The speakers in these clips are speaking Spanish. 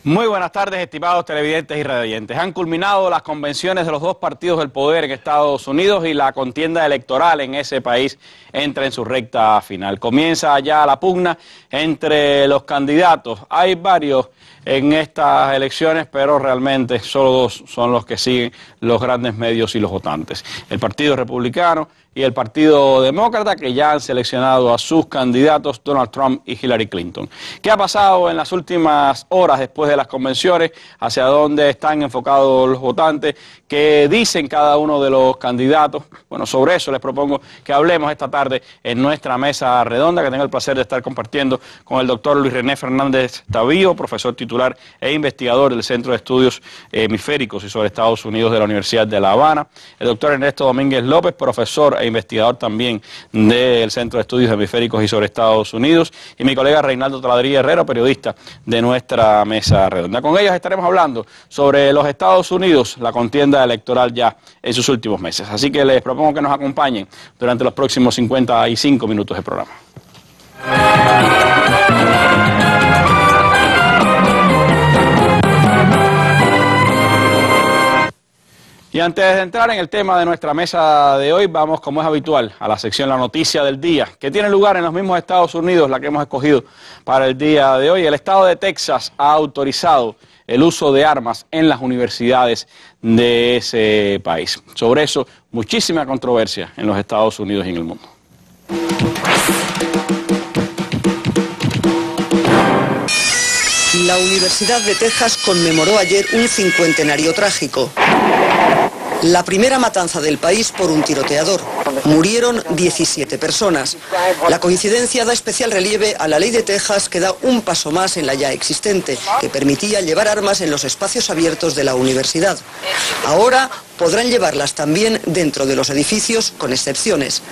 Muy buenas tardes, estimados televidentes y radioyentes. Han culminado las convenciones de los dos partidos del poder en Estados Unidos y la contienda electoral en ese país entra en su recta final. Comienza ya la pugna entre los candidatos. Hay varios en estas elecciones, pero realmente solo dos son los que siguen los grandes medios y los votantes. El Partido Republicano y el Partido Demócrata, que ya han seleccionado a sus candidatos, Donald Trump y Hillary Clinton. ¿Qué ha pasado en las últimas horas después de las convenciones? ¿Hacia dónde están enfocados los votantes? ¿Qué dicen cada uno de los candidatos? Bueno, sobre eso les propongo que hablemos esta tarde en nuestra mesa redonda, que tengo el placer de estar compartiendo con el doctor Luis René Fernández Tavío, profesor titular e investigador del Centro de Estudios Hemisféricos y sobre Estados Unidos de la Universidad de La Habana, el doctor Ernesto Domínguez López, profesor e investigador también del Centro de Estudios Hemisféricos y sobre Estados Unidos, y mi colega Reinaldo Taladrilla Herrero, periodista de nuestra mesa redonda. Con ellos estaremos hablando sobre los Estados Unidos, la contienda electoral ya en sus últimos meses. Así que les propongo que nos acompañen durante los próximos 55 minutos de programa. Y antes de entrar en el tema de nuestra mesa de hoy, vamos, como es habitual, a la sección La Noticia del Día, que tiene lugar en los mismos Estados Unidos, la que hemos escogido para el día de hoy. El estado de Texas ha autorizado el uso de armas en las universidades de ese país. Sobre eso, muchísima controversia en los Estados Unidos y en el mundo. La Universidad de Texas conmemoró ayer un cincuentenario trágico. La primera matanza del país por un tiroteador. Murieron 17 personas. La coincidencia da especial relieve a la ley de Texas que da un paso más en la ya existente, que permitía llevar armas en los espacios abiertos de la universidad. Ahora podrán llevarlas también dentro de los edificios, con excepciones.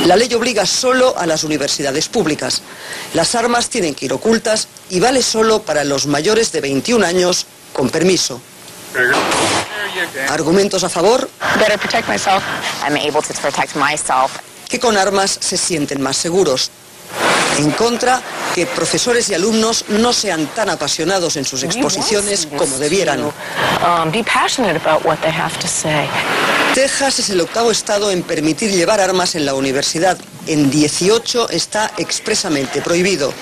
La ley obliga solo a las universidades públicas. Las armas tienen que ir ocultas y vale solo para los mayores de 21 años con permiso. ¿Argumentos a favor? Que con armas se sienten más seguros. En contra, que profesores y alumnos no sean tan apasionados en sus exposiciones como debieran. Texas es el octavo estado en permitir llevar armas en la universidad. En 18 está expresamente prohibido.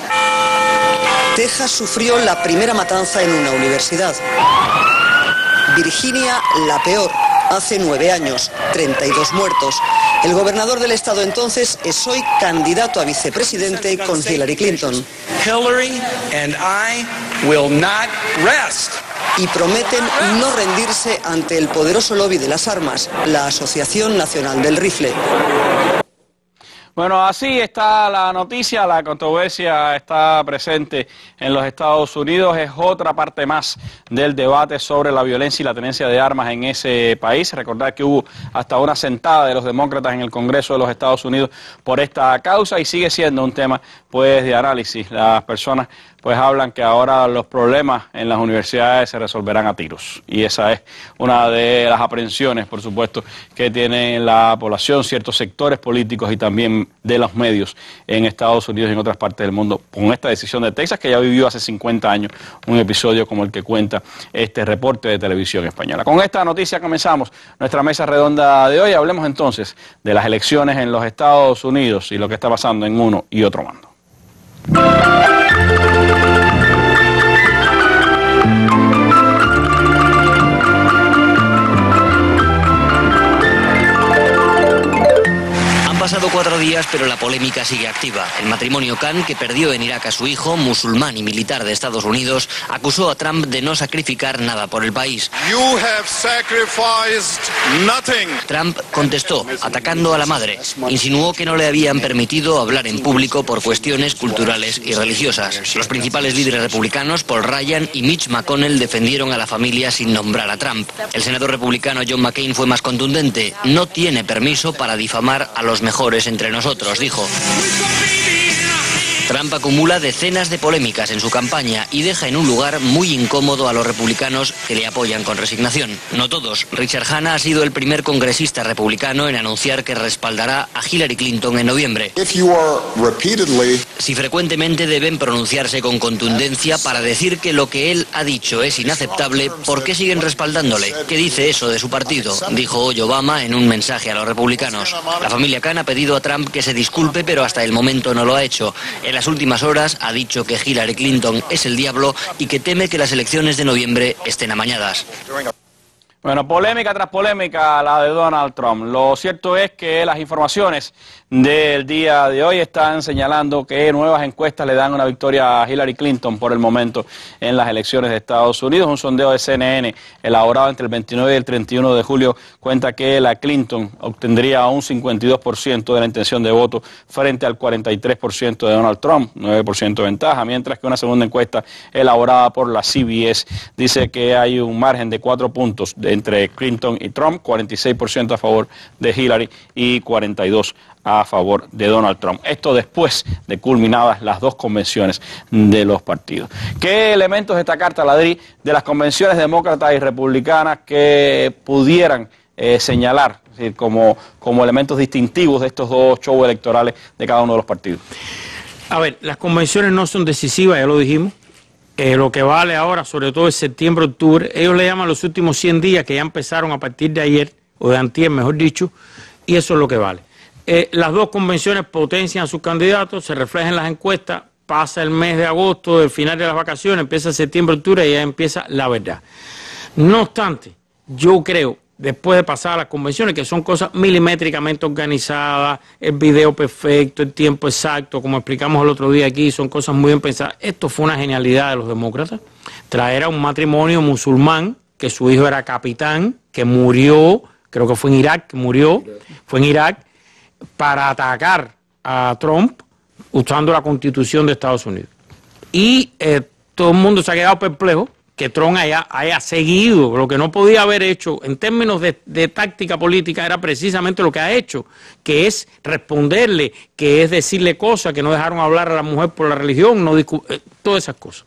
Texas sufrió la primera matanza en una universidad. Virginia, la peor, hace 9 años, 32 muertos. El gobernador del estado entonces es hoy candidato a vicepresidente con Hillary Clinton. Hillary and I will not rest. Y prometen no rendirse ante el poderoso lobby de las armas, la Asociación Nacional del Rifle. Bueno, así está la noticia, la controversia está presente en los Estados Unidos, es otra parte más del debate sobre la violencia y la tenencia de armas en ese país. Recordar que hubo hasta una sentada de los demócratas en el Congreso de los Estados Unidos por esta causa y sigue siendo un tema pues de análisis. Las personas pues hablan que ahora los problemas en las universidades se resolverán a tiros. Y esa es una de las aprehensiones, por supuesto, que tiene la población, ciertos sectores políticos y también de los medios en Estados Unidos y en otras partes del mundo, con esta decisión de Texas, que ya vivió hace 50 años un episodio como el que cuenta este reporte de televisión española. Con esta noticia comenzamos nuestra mesa redonda de hoy. Hablemos entonces de las elecciones en los Estados Unidos y lo que está pasando en uno y otro mando. Han pasado 4 días, pero la polémica sigue activa. El matrimonio Khan, que perdió en Irak a su hijo, musulmán y militar de Estados Unidos, acusó a Trump de no sacrificar nada por el país. You have sacrificed nothing. Trump contestó, atacando a la madre. Insinuó que no le habían permitido hablar en público por cuestiones culturales y religiosas. Los principales líderes republicanos, Paul Ryan y Mitch McConnell, defendieron a la familia sin nombrar a Trump. El senador republicano John McCain fue más contundente. No tiene permiso para difamar a los mejores entre nosotros, dijo. Trump acumula decenas de polémicas en su campaña y deja en un lugar muy incómodo a los republicanos que le apoyan con resignación. No todos. Richard Hanna ha sido el primer congresista republicano en anunciar que respaldará a Hillary Clinton en noviembre. Si frecuentemente deben pronunciarse con contundencia para decir que lo que él ha dicho es inaceptable, ¿por qué siguen respaldándole? ¿Qué dice eso de su partido?, dijo hoy Obama en un mensaje a los republicanos. La familia Khan ha pedido a Trump que se disculpe, pero hasta el momento no lo ha hecho. En las últimas horas ha dicho que Hillary Clinton es el diablo y que teme que las elecciones de noviembre estén amañadas. Bueno, polémica tras polémica la de Donald Trump. Lo cierto es que las informaciones del día de hoy están señalando que nuevas encuestas le dan una victoria a Hillary Clinton por el momento en las elecciones de Estados Unidos. Un sondeo de CNN elaborado entre el 29 y el 31 de julio cuenta que la Clinton obtendría un 52% de la intención de voto frente al 43% de Donald Trump, 9% de ventaja, mientras que una segunda encuesta elaborada por la CBS dice que hay un margen de 4 puntos entre Clinton y Trump, 46% a favor de Hillary y 42% a favor de Donald Trump. Esto después de culminadas las dos convenciones de los partidos. ¿Qué elementos destacar, Taladrí, de las convenciones demócratas y republicanas que pudieran señalar como elementos distintivos de estos dos shows electorales de cada uno de los partidos? A ver, las convenciones no son decisivas, ya lo dijimos. Lo que vale ahora, sobre todo es septiembre, octubre, ellos le llaman los últimos 100 días que ya empezaron a partir de ayer, o de antier, mejor dicho, y eso es lo que vale. Las dos convenciones potencian a sus candidatos, se reflejan en las encuestas, pasa el mes de agosto, el final de las vacaciones, empieza septiembre, octubre y ya empieza la verdad. No obstante, yo creo, después de pasar a las convenciones, que son cosas milimétricamente organizadas, el video perfecto, el tiempo exacto, como explicamos el otro día aquí, son cosas muy bien pensadas. Esto fue una genialidad de los demócratas, traer a un matrimonio musulmán, que su hijo era capitán, que murió, creo que fue en Irak, fue en Irak, para atacar a Trump usando la Constitución de Estados Unidos. Y todo el mundo se ha quedado perplejo que Trump haya seguido lo que no podía haber hecho en términos de táctica política, era precisamente lo que ha hecho, que es responderle, que es decirle cosas, que no dejaron hablar a la mujer por la religión, todas esas cosas.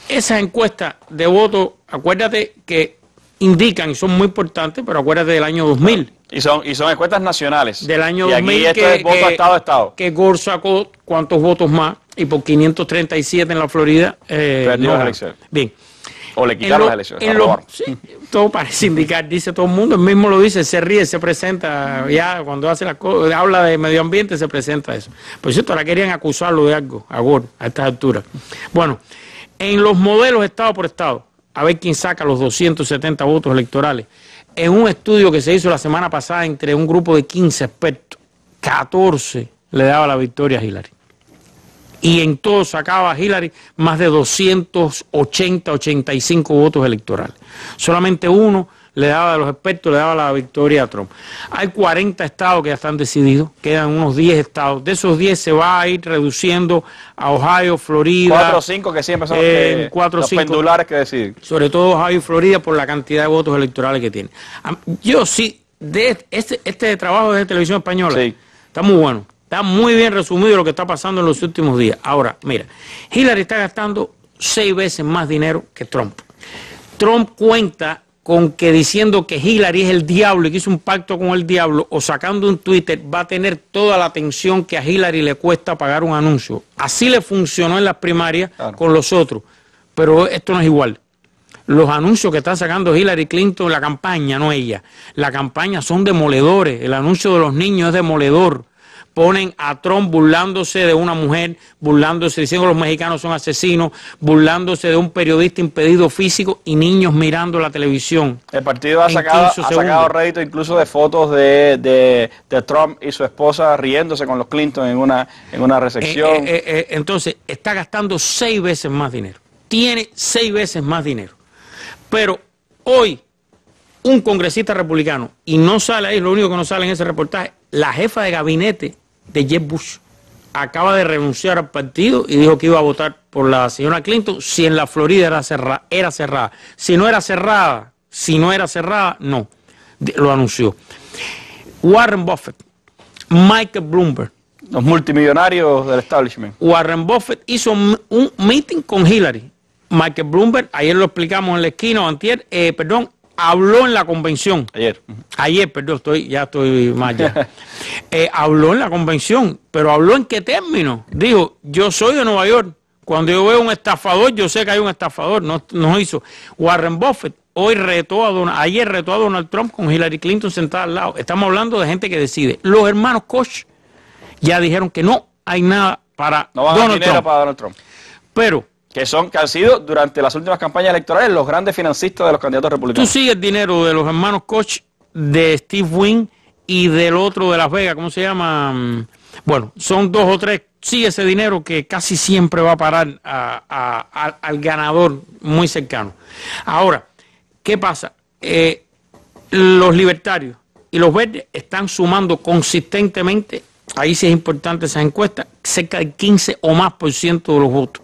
Esas encuestas de voto, acuérdate que indican, y son muy importantes, pero acuérdate del año 2000. Y son encuestas nacionales. Del año y 2000 aquí esto es voto a estado. Que Gore sacó cuántos votos más, y por 537 en la Florida. Perdió las elecciones. Bien. O le quitaron las elecciones. Sí, todo parece indicar, dice todo el mundo, él mismo lo dice, se ríe, se presenta, ya cuando hace las cosas, habla de medio ambiente, se presenta eso. Por cierto, ahora querían acusarlo de algo, a Gore, a estas alturas. Bueno, en los modelos estado por estado, a ver quién saca los 270 votos electorales. En un estudio que se hizo la semana pasada entre un grupo de 15 expertos, 14 le daba la victoria a Hillary. Y en todo sacaba a Hillary más de 285 votos electorales. Solamente uno le daba, de los expertos, le daba la victoria a Trump. Hay 40 estados que ya están decididos, quedan unos 10 estados. De esos 10 se va a ir reduciendo a Ohio, Florida. 4 o 5 que siempre son los pendulares que deciden. Sobre todo Ohio y Florida por la cantidad de votos electorales que tiene. Yo sí, de este trabajo de Televisión Española, sí, está muy bueno. Está muy bien resumido lo que está pasando en los últimos días. Ahora, mira, Hillary está gastando 6 veces más dinero que Trump. Trump cuenta con que diciendo que Hillary es el diablo y que hizo un pacto con el diablo, o sacando un Twitter, va a tener toda la atención que a Hillary le cuesta pagar un anuncio. Así le funcionó en las primarias, claro, con los otros, pero esto no es igual. Los anuncios que está sacando Hillary Clinton, la campaña, no ella, la campaña son demoledores, el anuncio de los niños es demoledor. Ponen a Trump burlándose de una mujer, burlándose, diciendo que los mexicanos son asesinos, burlándose de un periodista impedido físico y niños mirando la televisión. El partido ha sacado rédito incluso de fotos de Trump y su esposa riéndose con los Clinton en una recepción. Entonces, está gastando 6 veces más dinero. Tiene 6 veces más dinero. Pero hoy, un congresista republicano, y no sale ahí, lo único que no sale en ese reportaje, la jefa de gabinete de Jeb Bush acaba de renunciar al partido y dijo que iba a votar por la señora Clinton si en la Florida era cerrada. Si no era cerrada, no. Lo anunció. Warren Buffett, Michael Bloomberg, Los multimillonarios del establishment. Warren Buffett hizo un meeting con Hillary. Michael Bloomberg, ayer lo explicamos en la esquina, o antier, habló en la convención. Ayer, perdón, ya estoy mal ya. Habló en la convención, pero habló en qué términos. Dijo, yo soy de Nueva York. Cuando yo veo un estafador, yo sé que hay un estafador. No hizo. Warren Buffett ayer retó a Donald Trump con Hillary Clinton sentada al lado. Estamos hablando de gente que decide. Los hermanos Koch ya dijeron que no hay nada para Donald Trump. Pero que han sido durante las últimas campañas electorales los grandes financistas de los candidatos republicanos. Tú sigues el dinero de los hermanos Koch, de Steve Wynn y del otro de Las Vegas, ¿cómo se llama? Bueno, son 2 o 3. Sigue ese dinero que casi siempre va a parar al ganador muy cercano. Ahora, ¿qué pasa? Los libertarios y los verdes están sumando consistentemente, ahí sí es importante esa encuesta, cerca del 15 o más % de los votos.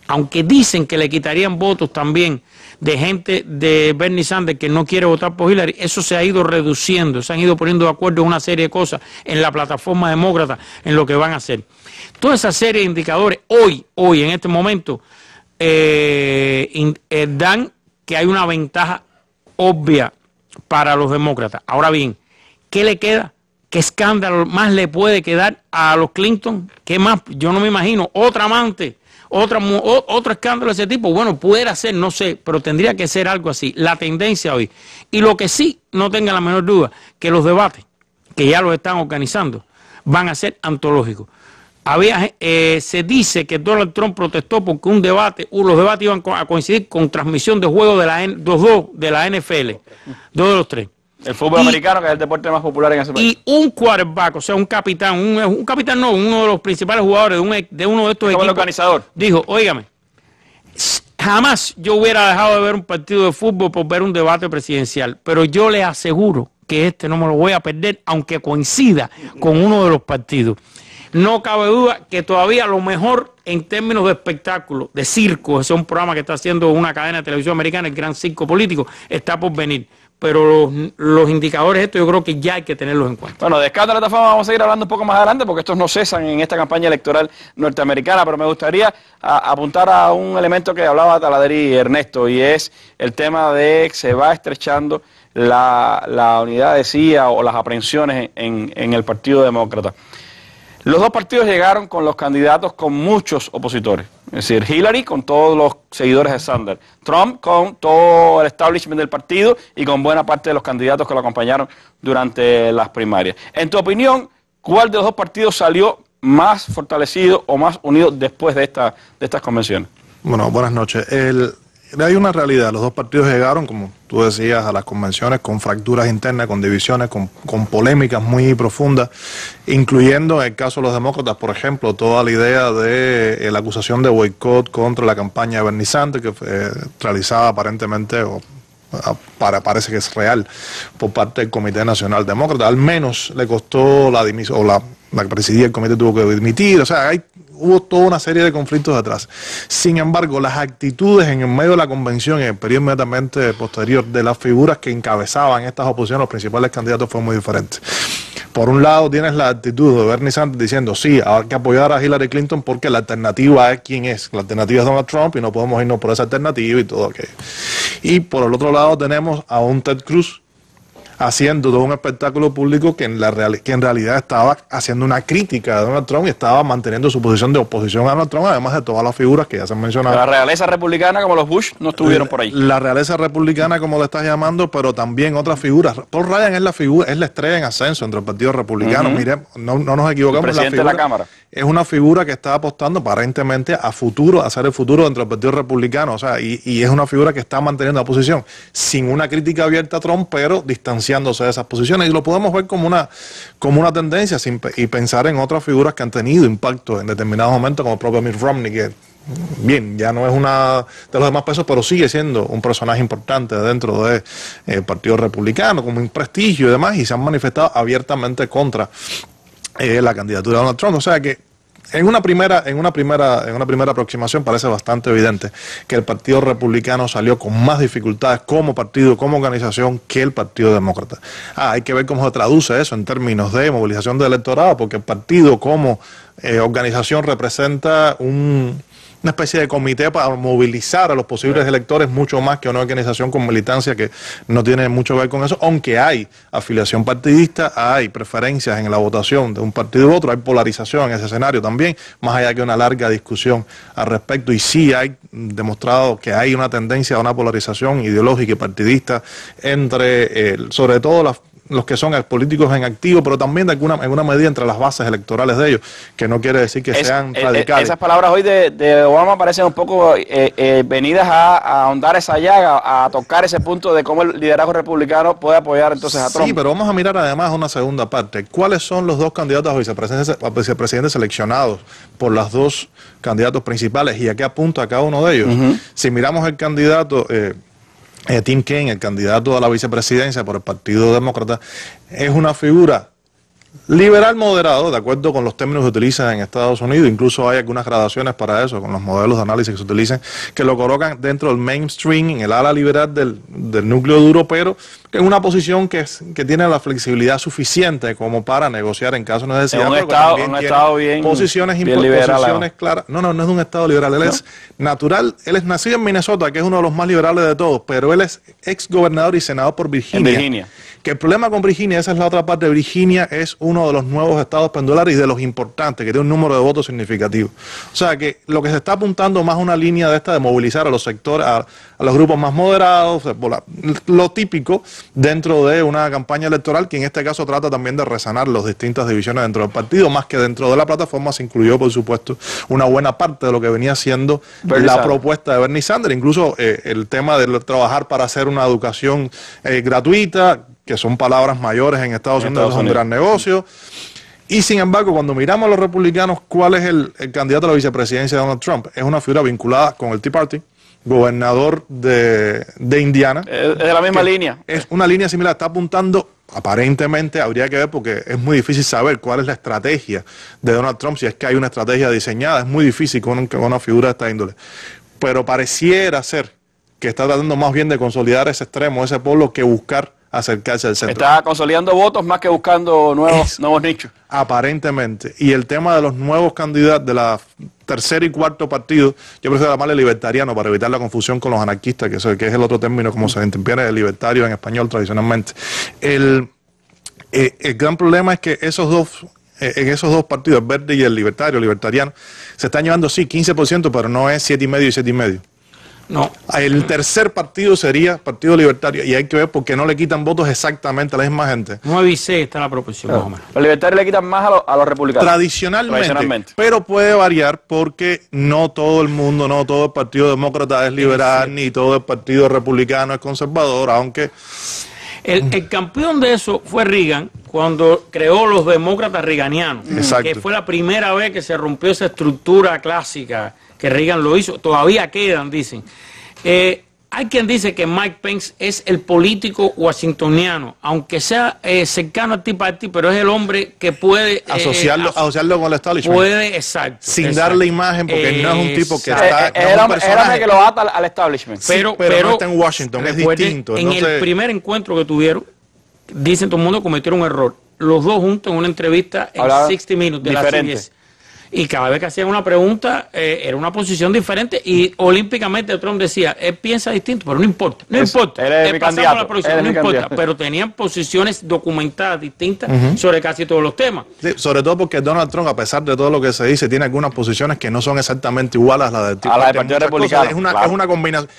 Aunque dicen que le quitarían votos también de gente de Bernie Sanders que no quiere votar por Hillary, eso se ha ido reduciendo, se han ido poniendo de acuerdo en una serie de cosas en la plataforma demócrata, en lo que van a hacer. Toda esa serie de indicadores hoy en este momento, dan que hay una ventaja obvia para los demócratas. Ahora bien, ¿qué le queda? ¿Qué escándalo más le puede quedar a los Clinton? ¿Qué más? Yo no me imagino. Otra amante, otro escándalo de ese tipo. Bueno, pudiera ser, no sé, pero tendría que ser algo así. La tendencia hoy. Y lo que sí, no tenga la menor duda, que los debates, que ya los están organizando, van a ser antológicos. Se dice que Donald Trump protestó porque los debates iban a coincidir con transmisión de juegos de la NFL, 2 de los 3. El fútbol americano, que es el deporte más popular en ese país. Y un quarterback, o sea, un capitán, uno de los principales jugadores de uno de estos equipos. El organizador. Dijo, óigame, jamás yo hubiera dejado de ver un partido de fútbol por ver un debate presidencial, pero yo le aseguro que no me lo voy a perder, aunque coincida con uno de los partidos. No cabe duda que todavía lo mejor en términos de espectáculo, de circo, ese es un programa que está haciendo una cadena de televisión americana, el Gran Circo Político, está por venir. Pero los indicadores estos yo creo que ya hay que tenerlos en cuenta. Bueno, de escándalo de esta forma vamos a seguir hablando un poco más adelante porque estos no cesan en esta campaña electoral norteamericana, pero me gustaría apuntar a un elemento que hablaba Taladrí y Ernesto, y es el tema de que se va estrechando la unidad de CIA o las aprehensiones en el Partido Demócrata. Los dos partidos llegaron con los candidatos con muchos opositores, es decir, Hillary con todos los seguidores de Sanders, Trump con todo el establishment del partido y con buena parte de los candidatos que lo acompañaron durante las primarias. En tu opinión, ¿cuál de los dos partidos salió más fortalecido o más unido después de estas convenciones? Bueno, buenas noches. Hay una realidad, los dos partidos llegaron, como tú decías, a las convenciones con fracturas internas, con divisiones, con polémicas muy profundas, incluyendo en el caso de los demócratas, por ejemplo, toda la idea de la acusación de boicot contra la campaña de Bernie Sanders, que fue realizada aparentemente, parece que es real, por parte del Comité Nacional Demócrata. Al menos le costó la dimisión, o la que presidía el comité tuvo que dimitir, o sea, hubo toda una serie de conflictos detrás. Sin embargo, las actitudes en el medio de la convención y en el periodo inmediatamente posterior de las figuras que encabezaban estas oposiciones, los principales candidatos, fueron muy diferentes. Por un lado tienes la actitud de Bernie Sanders diciendo sí, hay que apoyar a Hillary Clinton porque la alternativa es quién es. La alternativa es Donald Trump y no podemos irnos por esa alternativa y todo aquello. Y por el otro lado tenemos a un Ted Cruz haciendo todo un espectáculo público que en realidad estaba haciendo una crítica a Donald Trump y estaba manteniendo su posición de oposición a Donald Trump, además de todas las figuras que ya se han mencionado. La realeza republicana, como los Bush, no estuvieron por ahí. La realeza republicana, como le estás llamando, pero también otras figuras. Paul Ryan es la estrella en ascenso entre el Partido Republicano. Mire, no nos equivocamos. El presidente de la Cámara. Es una figura que está apostando aparentemente a futuro, a ser el futuro dentro del Partido Republicano, o sea, y es una figura que está manteniendo la posición sin una crítica abierta a Trump, pero distanciándose de esas posiciones, y lo podemos ver como una tendencia y pensar en otras figuras que han tenido impacto en determinados momentos, como el propio Mitt Romney, que bien, ya no es una de los demás pesos, pero sigue siendo un personaje importante dentro del Partido Republicano, como un prestigio y demás, y se han manifestado abiertamente contra la candidatura de Donald Trump. O sea que En una primera aproximación parece bastante evidente que el Partido Republicano salió con más dificultades como partido, como organización, que el Partido Demócrata. Hay que ver cómo se traduce eso en términos de movilización del electorado, porque el partido como organización representa una especie de comité para movilizar a los posibles electores mucho más que una organización con militancia que no tiene mucho que ver con eso, aunque hay afiliación partidista, hay preferencias en la votación de un partido u otro, hay polarización en ese escenario también, más allá que una larga discusión al respecto, y sí hay demostrado que hay una tendencia a una polarización ideológica y partidista entre, sobre todo los que son políticos en activo, pero también de alguna medida entre las bases electorales de ellos, que no quiere decir que sean radicales. Esas palabras hoy de Obama parecen un poco venidas a ahondar esa llaga, a tocar ese punto de cómo el liderazgo republicano puede apoyar entonces a Trump. Sí, pero vamos a mirar además una segunda parte. ¿Cuáles son los dos candidatos a vicepresidentes seleccionados por los dos candidatos principales y a qué apunta cada uno de ellos? Si miramos el candidato Tim Kaine, el candidato a la vicepresidencia por el Partido Demócrata, es una figura liberal moderado, de acuerdo con los términos que se utilizan en Estados Unidos. Incluso hay algunas gradaciones para eso, con los modelos de análisis que se utilizan, que lo colocan dentro del mainstream, en el ala liberal del núcleo duro, pero que es una posición que tiene la flexibilidad suficiente como para negociar en caso de necesidad. Un estado bien, posiciones liberal, claras. No es de un estado liberal. Él es natural, él es nacido en Minnesota, que es uno de los más liberales de todos, pero él es ex gobernador y senador por Virginia. En Virginia. Que el problema con Virginia, esa es la otra parte, Virginia es uno de los nuevos estados pendulares y de los importantes, que tiene un número de votos significativo. O sea que lo que se está apuntando más a una línea de esta de movilizar a los sectores, a los grupos más moderados, lo típico dentro de una campaña electoral que en este caso trata también de resanar las distintas divisiones dentro del partido, más que dentro de la plataforma se incluyó, por supuesto, una buena parte de lo que venía siendo la propuesta de Bernie Sanders, incluso el tema de trabajar para hacer una educación gratuita, que son palabras mayores en Estados Unidos, es un gran negocio. Y sin embargo, cuando miramos a los republicanos, ¿cuál es el candidato a la vicepresidencia de Donald Trump? Es una figura vinculada con el Tea Party, gobernador de Indiana. Es de la misma línea. Es una línea similar, está apuntando, aparentemente, habría que ver porque es muy difícil saber cuál es la estrategia de Donald Trump, si es que hay una estrategia diseñada, es muy difícil con una figura de esta índole. Pero pareciera ser que está tratando más bien de consolidar ese extremo, ese polo, que buscar acercarse al centro. Está consolidando votos más que buscando nuevos nichos. Aparentemente. Y el tema de los nuevos candidatos de la tercer y cuarto partido, yo prefiero llamarle libertariano para evitar la confusión con los anarquistas, que es el otro término como se entiende el libertario en español tradicionalmente. El gran problema es que en esos dos partidos, el verde y el libertariano, se están llevando, sí, 15%, pero no es 7,5 y 7,5. No. El tercer partido sería Partido Libertario, y hay que ver por qué no le quitan votos exactamente a la misma gente. 9 y 6 está la proporción, más o menos. Los libertarios le quitan más a los republicanos. Tradicionalmente. Pero puede variar porque no todo el mundo, no todo el Partido Demócrata es liberal, ni todo el Partido Republicano es conservador, aunque... El campeón de eso fue Reagan, cuando creó los demócratas reaganianos. Exacto. Que fue la primera vez que se rompió esa estructura clásica que Reagan lo hizo. Todavía quedan, dicen. Hay quien dice que Mike Pence es el político washingtoniano, aunque sea cercano al Tea Party, pero es el hombre que puede... asociarlo con el establishment. Puede, exacto. Sin darle imagen, porque no es un tipo que está... Es el hombre que lo ata al establishment. Pero no está en Washington, es distinto. En el primer encuentro que tuvieron, dicen todo el mundo cometieron un error. Los dos juntos en una entrevista en 60 Minutes de la CBS. Y cada vez que hacían una pregunta, era una posición diferente. Y olímpicamente Trump decía, él piensa distinto, pero no importa. No importa. Pasamos a la próxima, no importa. Pero tenían posiciones documentadas distintas sobre casi todos los temas. Sí, sobre todo porque Donald Trump, a pesar de todo lo que se dice, tiene algunas posiciones que no son exactamente iguales a las del Partido Republicano. Es una combinación.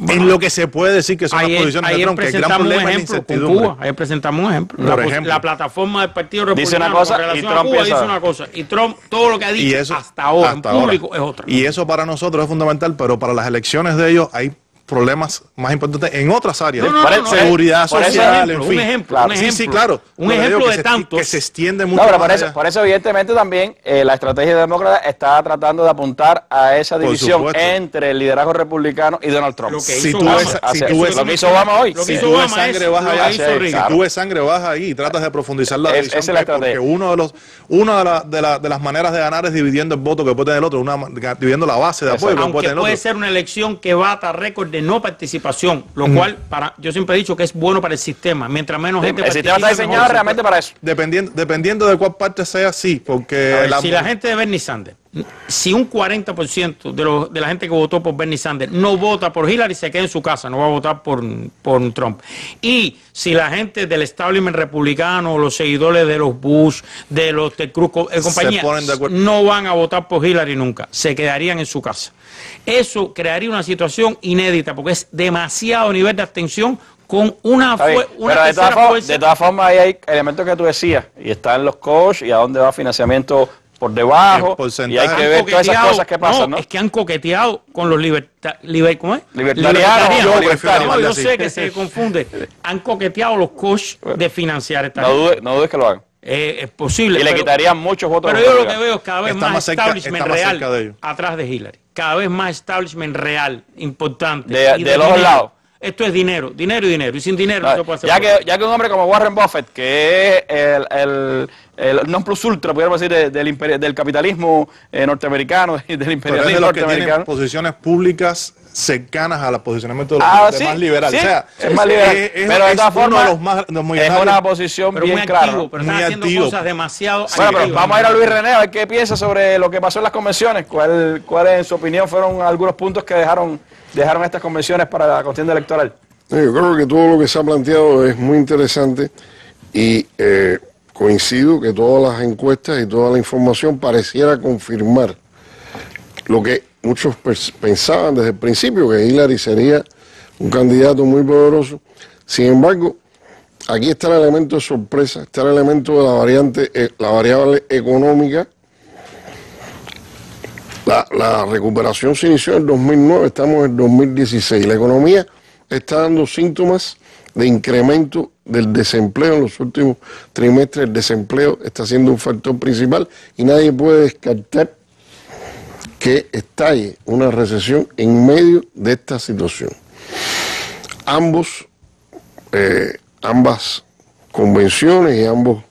En lo que se puede decir que son las posiciones de Trump, que el gran problema es la incertidumbre. Ahí presentamos un ejemplo. La plataforma del Partido Republicano dice una cosa y Trump dice una cosa. Y Trump, todo lo que ha dicho hasta ahora en público es otra. Y eso para nosotros es fundamental, pero para las elecciones de ellos hay problemas más importantes en otras áreas. Seguridad social, en fin. Un ejemplo. Sí, claro. Un ejemplo de tantos. Que se extiende mucho más. Por eso, evidentemente, también la estrategia demócrata está tratando de apuntar a esa división entre el liderazgo republicano y Donald Trump. Si tú ves Obama hoy, si tú ves sangre baja ahí y tratas de profundizar la división, esa es la estrategia. Porque una de las maneras de ganar es dividiendo el voto que puede tener el otro, dividiendo la base de apoyo que puede tener el otro. Puede ser una elección que bata récord de no participación, lo cual yo siempre he dicho que es bueno para el sistema. Mientras menos gente participe, el sistema está diseñado realmente para eso. Dependiendo de cuál parte sea, sí, porque si la gente de Bernie Sanders, si un 40% de la gente que votó por Bernie Sanders no vota por Hillary, se queda en su casa, no va a votar por Trump. Y si la gente del establishment republicano, los seguidores de los Bush, de los Ted Cruz, compañía, no van a votar por Hillary nunca, se quedarían en su casa. Eso crearía una situación inédita, porque es demasiado nivel de abstención con una tercera fuerza. De todas formas, ahí hay elementos que tú decías, y están los coach, y a dónde va financiamiento por debajo, y hay que ver todas esas cosas que pasan, ¿no? Es que han coqueteado con los libertarianos. Yo sé que se confunde. Han coqueteado los coach de financiar esta gente. No dudes que lo hagan. Es posible. Y le quitarían muchos votos. Pero yo lo que veo es cada vez más establishment real atrás de Hillary. Cada vez más establishment real, importante. De los dos lados. Esto es dinero, dinero y dinero. Y sin dinero no se puede hacer. Ya que un hombre como Warren Buffett, que es el non plus ultra, podríamos decir, del capitalismo norteamericano, del imperialismo norteamericano. Que tiene posiciones públicas cercanas al posicionamiento de los más liberales. Sí, o sea, es más liberal. Pero de todas formas, es una posición bien clara. Pero están haciendo cosas demasiado Bueno, pero vamos a ir a Luis René a ver qué piensa sobre lo que pasó en las convenciones. ¿Cuáles, en su opinión, fueron algunos puntos que dejaron estas convenciones para la contienda electoral? Yo creo que todo lo que se ha planteado es muy interesante y coincido que todas las encuestas y toda la información pareciera confirmar lo que muchos pensaban desde el principio, que Hillary sería un candidato muy poderoso. Sin embargo, aquí está el elemento de sorpresa, está el elemento de la variable económica. La recuperación se inició en el 2009, estamos en el 2016. La economía está dando síntomas de incremento del desempleo en los últimos trimestres. El desempleo está siendo un factor principal y nadie puede descartar que estalle una recesión en medio de esta situación. Ambas convenciones y ambos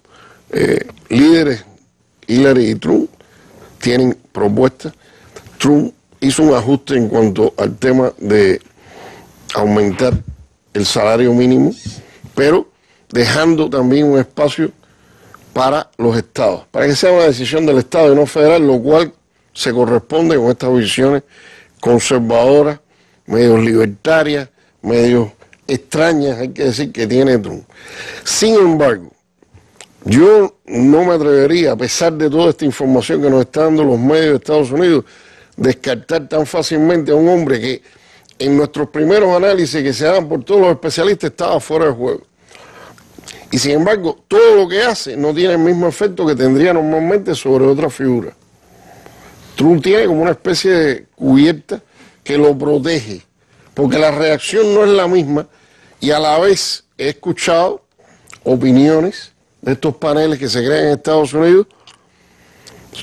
líderes, Hillary y Trump, tienen propuestas. Trump hizo un ajuste en cuanto al tema de aumentar el salario mínimo, pero dejando también un espacio para los estados, para que sea una decisión del estado y no federal, lo cual se corresponde con estas visiones conservadoras, medios libertarias, medios extrañas, hay que decir, que tiene Trump. Sin embargo, yo no me atrevería, a pesar de toda esta información que nos están dando los medios de Estados Unidos, descartar tan fácilmente a un hombre que en nuestros primeros análisis que se dan por todos los especialistas estaba fuera de juego. Y sin embargo, todo lo que hace no tiene el mismo efecto que tendría normalmente sobre otra figura. Trump tiene como una especie de cubierta que lo protege, porque la reacción no es la misma y a la vez he escuchado opiniones de estos paneles que se crean en Estados Unidos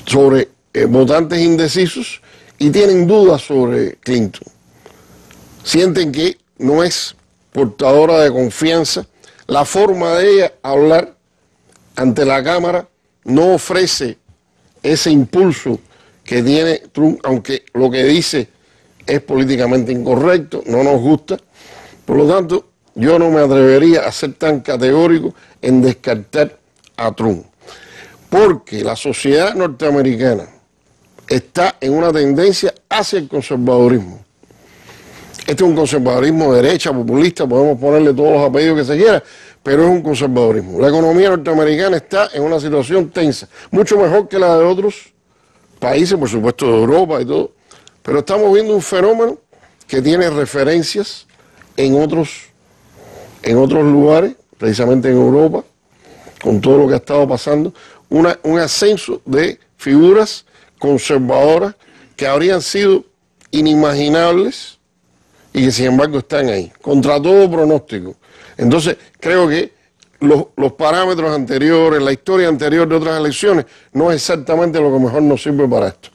sobre votantes indecisos y tienen dudas sobre Clinton. Sienten que no es portadora de confianza, la forma de ella hablar ante la Cámara no ofrece ese impulso que tiene Trump, aunque lo que dice es políticamente incorrecto, no nos gusta. Por lo tanto, yo no me atrevería a ser tan categórico en descartar a Trump, porque la sociedad norteamericana está en una tendencia hacia el conservadurismo. Este es un conservadurismo de derecha, populista, podemos ponerle todos los apellidos que se quiera, pero es un conservadurismo. La economía norteamericana está en una situación tensa, mucho mejor que la de otros países, por supuesto de Europa y todo, pero estamos viendo un fenómeno que tiene referencias en otros lugares, precisamente en Europa, con todo lo que ha estado pasando, un ascenso de figuras conservadoras que habrían sido inimaginables y que sin embargo están ahí, contra todo pronóstico. Entonces, creo que los parámetros anteriores, la historia anterior de otras elecciones, no es exactamente lo que mejor nos sirve para esto.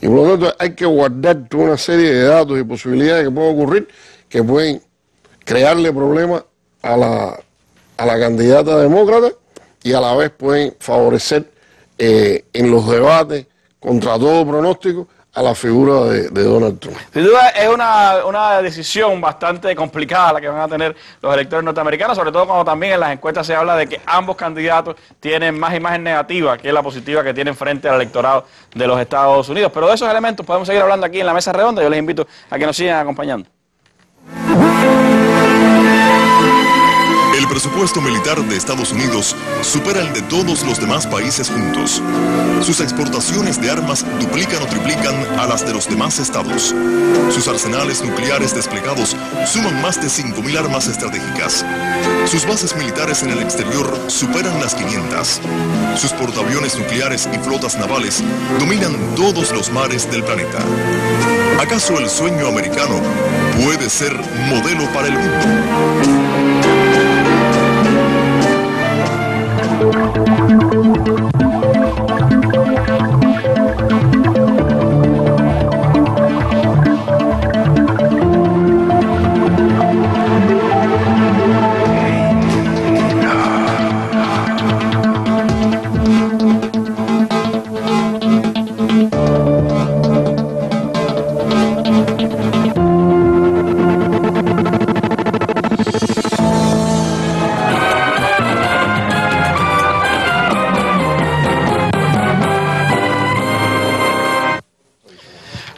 Y por lo tanto hay que guardar toda una serie de datos y posibilidades que pueden ocurrir, que pueden crearle problemas a la candidata demócrata y a la vez pueden favorecer en los debates contra todo pronóstico a la figura de Donald Trump. Sin duda es una decisión bastante complicada la que van a tener los electores norteamericanos, sobre todo cuando también en las encuestas se habla de que ambos candidatos tienen más imagen negativa que la positiva que tienen frente al electorado de los Estados Unidos. Pero de esos elementos podemos seguir hablando aquí en la mesa redonda. Yo les invito a que nos sigan acompañando. El presupuesto militar de Estados Unidos supera el de todos los demás países juntos. Sus exportaciones de armas duplican o triplican a las de los demás estados. Sus arsenales nucleares desplegados suman más de 5.000 armas estratégicas. Sus bases militares en el exterior superan las 500. Sus portaaviones nucleares y flotas navales dominan todos los mares del planeta. ¿Acaso el sueño americano puede ser modelo para el mundo?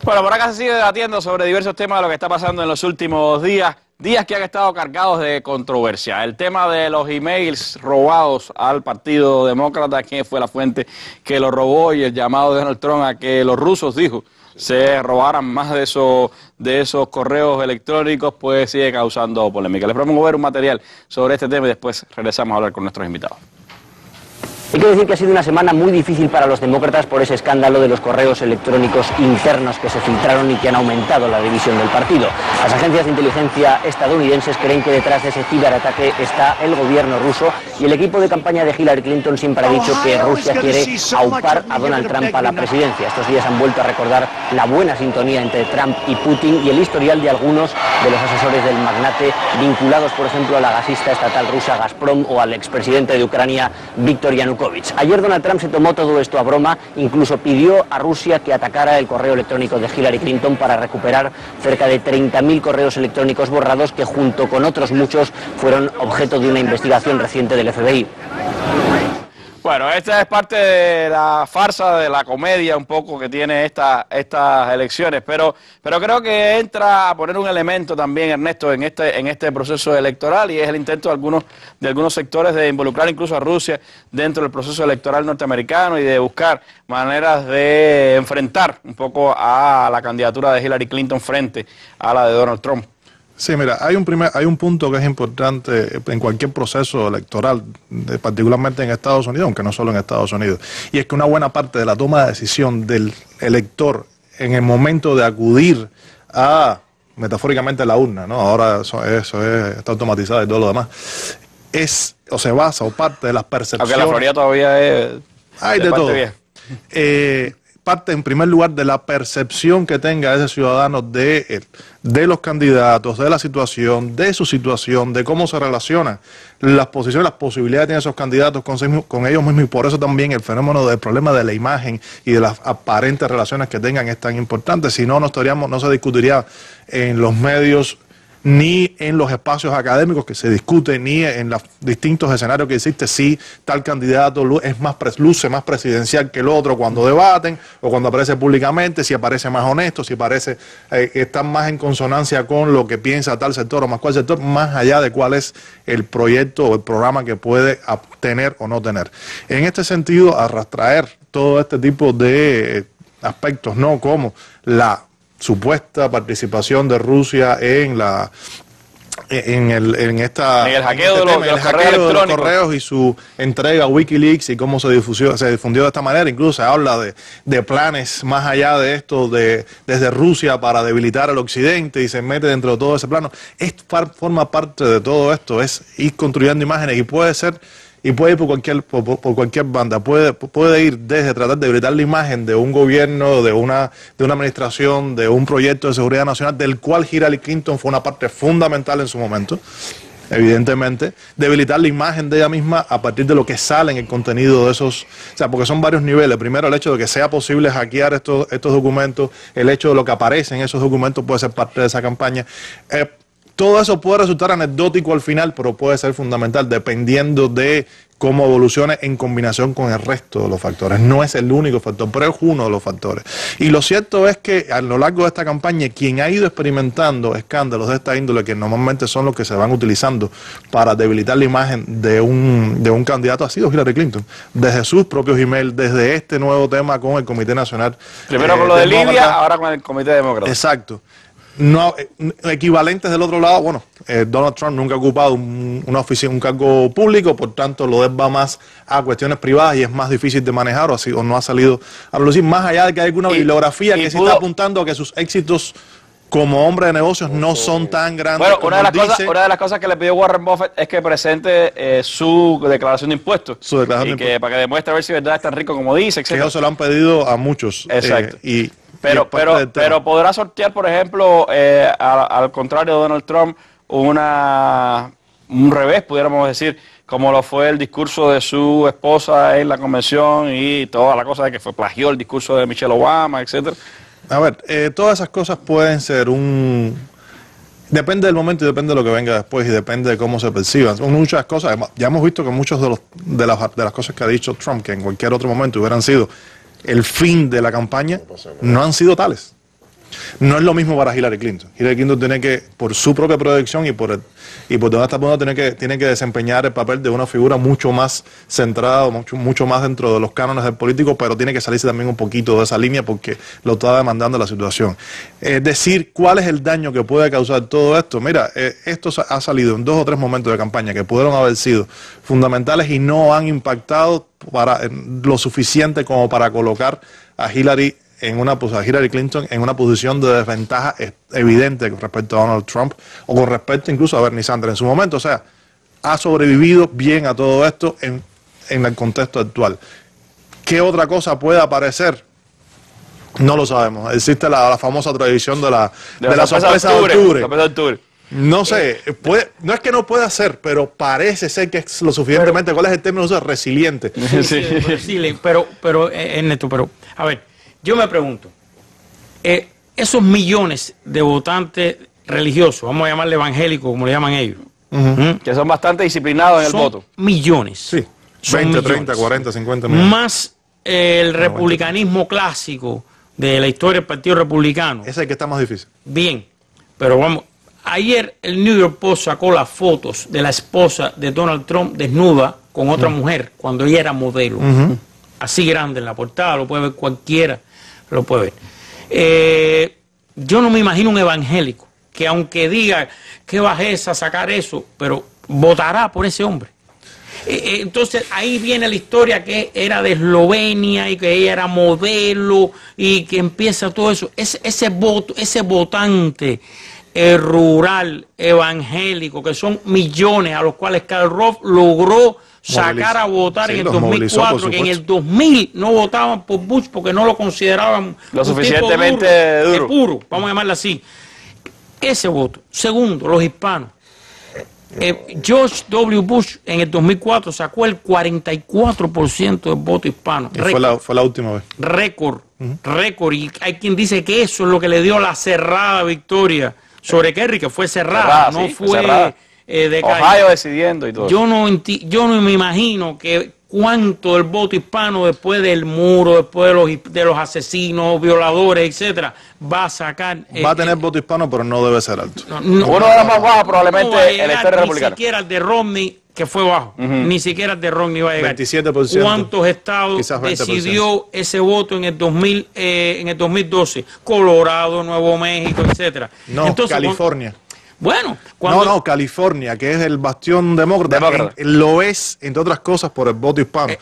Bueno, por acá se sigue debatiendo sobre diversos temas de lo que está pasando en los últimos días que han estado cargados de controversia. El tema de los emails robados al Partido Demócrata, quién fue la fuente que lo robó, y el llamado de Donald Trump a que los rusos, dijo, se robaran más de esos correos electrónicos, pues sigue causando polémica. Les propongo ver un material sobre este tema y después regresamos a hablar con nuestros invitados. Hay que decir que ha sido una semana muy difícil para los demócratas por ese escándalo de los correos electrónicos internos que se filtraron y que han aumentado la división del partido. Las agencias de inteligencia estadounidenses creen que detrás de ese ciberataque está el gobierno ruso, y el equipo de campaña de Hillary Clinton siempre ha dicho que Rusia quiere aupar a Donald Trump a la presidencia. Estos días han vuelto a recordar la buena sintonía entre Trump y Putin y el historial de algunos de los asesores del magnate vinculados, por ejemplo, a la gasista estatal rusa Gazprom o al expresidente de Ucrania, Viktor Yanukovych. Ayer Donald Trump se tomó todo esto a broma, incluso pidió a Rusia que atacara el correo electrónico de Hillary Clinton para recuperar cerca de 30.000 correos electrónicos borrados que, junto con otros muchos, fueron objeto de una investigación reciente del FBI. Bueno, esta es parte de la farsa, de la comedia un poco que tiene estas elecciones, pero creo que entra a poner un elemento también, Ernesto, en este proceso electoral, y es el intento de algunos sectores de involucrar incluso a Rusia dentro del proceso electoral norteamericano y de buscar maneras de enfrentar un poco a la candidatura de Hillary Clinton frente a la de Donald Trump. Sí, mira, hay un punto que es importante en cualquier proceso electoral, particularmente en Estados Unidos, aunque no solo en Estados Unidos, y es que una buena parte de la toma de decisión del elector en el momento de acudir a, metafóricamente, la urna, ¿no? Ahora está automatizado y todo lo demás, se basa o parte de las percepciones. Aunque la Florida todavía es... Hay de todo. Parte en primer lugar de la percepción que tenga ese ciudadano de los candidatos, de la situación, de su situación, de cómo se relacionan las posiciones, las posibilidades que tienen esos candidatos con ellos mismos, y por eso también el fenómeno del problema de la imagen y de las aparentes relaciones que tengan es tan importante. Si no, no se discutiría en los medios ni en los espacios académicos que se discuten, ni en los distintos escenarios que existe, si tal candidato luce más presidencial que el otro cuando debaten o cuando aparece públicamente, si aparece más honesto, si parece está más en consonancia con lo que piensa tal sector o más cual sector, más allá de cuál es el proyecto o el programa que puede tener o no tener. En este sentido, arrastrar todo este tipo de aspectos, ¿no? Como la supuesta participación de Rusia en en el hackeo de los correos y su entrega a Wikileaks y cómo se difundió de esta manera. Incluso se habla de planes más allá de esto, desde Rusia para debilitar al occidente, y se mete dentro de todo ese plano. Esto forma parte de todo esto, es ir construyendo imágenes, y puede ir por cualquier banda. Puede ir desde tratar de debilitar la imagen de un gobierno, de una administración, de un proyecto de seguridad nacional, del cual Hillary Clinton fue una parte fundamental en su momento, evidentemente, debilitar la imagen de ella misma a partir de lo que sale en el contenido de esos, o sea, porque son varios niveles. Primero, el hecho de que sea posible hackear estos documentos, el hecho de lo que aparece en esos documentos puede ser parte de esa campaña. Todo eso puede resultar anecdótico al final, pero puede ser fundamental dependiendo de cómo evolucione en combinación con el resto de los factores. No es el único factor, pero es uno de los factores. Y lo cierto es que a lo largo de esta campaña, quien ha ido experimentando escándalos de esta índole, que normalmente son los que se van utilizando para debilitar la imagen de un candidato, ha sido Hillary Clinton. Desde sus propios emails, desde este nuevo tema con el Comité Nacional. Primero con lo de Libia, ahora con el Comité Demócrata. Exacto. No, equivalentes del otro lado, bueno, Donald Trump nunca ha ocupado un cargo público, por tanto lo de él va más a cuestiones privadas y es más difícil de manejar, o no ha salido a relucir, más allá de que hay alguna bibliografía que sí está apuntando a que sus éxitos como hombre de negocios no son tan grandes. Bueno, una de las cosas que le pidió Warren Buffett es que presente su declaración de impuestos. Su declaración de impuestos. Para que demuestre a ver si verdad es tan rico como dice, etc. Que eso se lo han pedido a muchos. Exacto. Pero podrá sortear, por ejemplo, al contrario de Donald Trump, un revés, pudiéramos decir, como lo fue el discurso de su esposa en la convención y toda la cosa de que plagió el discurso de Michelle Obama, etcétera. A ver, todas esas cosas pueden ser depende del momento y depende de lo que venga después y depende de cómo se perciban. Muchas cosas, ya hemos visto que muchas de las cosas que ha dicho Trump, que en cualquier otro momento hubieran sido el fin de la campaña, no han sido tales. No es lo mismo para Hillary Clinton. Hillary Clinton tiene que, por su propia proyección y por donde está punto, tiene que desempeñar el papel de una figura mucho más centrada, mucho más dentro de los cánones del político, pero tiene que salirse también un poquito de esa línea porque lo está demandando la situación. Decir cuál es el daño que puede causar todo esto. Mira, esto ha salido en 2 o 3 momentos de campaña que pudieron haber sido fundamentales y no han impactado lo suficiente como para colocar a Hillary Clinton en una posición de desventaja evidente con respecto a Donald Trump o con respecto incluso a Bernie Sanders en su momento. O sea, ha sobrevivido bien a todo esto en el contexto actual. ¿Qué otra cosa puede aparecer? No lo sabemos. Existe la famosa tradición de la sorpresa de octubre. No sé, no es que no pueda ser, pero parece ser que es lo suficientemente, ¿cuál es el término? Resiliente. Sí, pero Ernesto, a ver, yo me pregunto, esos millones de votantes religiosos, vamos a llamarle evangélicos, como le llaman ellos, que son bastante disciplinados en el voto. Millones. Sí, 20, 30, 40, 50 millones. Más el republicanismo clásico de la historia del Partido Republicano. Ese es el que está más difícil. Bien, pero vamos, ayer el New York Post sacó las fotos de la esposa de Donald Trump desnuda con otra mujer cuando ella era modelo. Así grande en la portada, lo puede ver cualquiera, lo puede ver. Yo no me imagino un evangélico que aunque diga qué bajeza sacar eso, pero votará por ese hombre. Entonces ahí viene la historia que era de Eslovenia y que ella era modelo y que empieza todo eso. Ese votante rural, evangélico, que son millones a los cuales Karl Rove logró sacar a votar en el 2004, que en el 2000 no votaban por Bush porque no lo consideraban lo suficientemente duro, puro, vamos a llamarlo así. Ese voto. Segundo, los hispanos. George W. Bush en el 2004 sacó el 44% del voto hispano. Fue la última vez. Récord, y hay quien dice que eso es lo que le dio la cerrada victoria sobre Kerry, que fue cerrada, no fue de calle. Ohio decidiendo y todo. Yo no me imagino que cuánto del voto hispano después del muro, después de los asesinos, violadores, etcétera, va a sacar. Va a tener voto hispano, pero no debe ser alto. Uno de los más bajos probablemente en la historia republicana. Ni siquiera el de Romney, que fue bajo, ni siquiera el de Romney va a llegar. 27%. ¿Cuántos estados decidió ese voto en el 2012? Colorado, Nuevo México, etcétera. No, entonces, California. Bueno, No, California, que es el bastión demócrata. Lo es, entre otras cosas, por el voto hispano.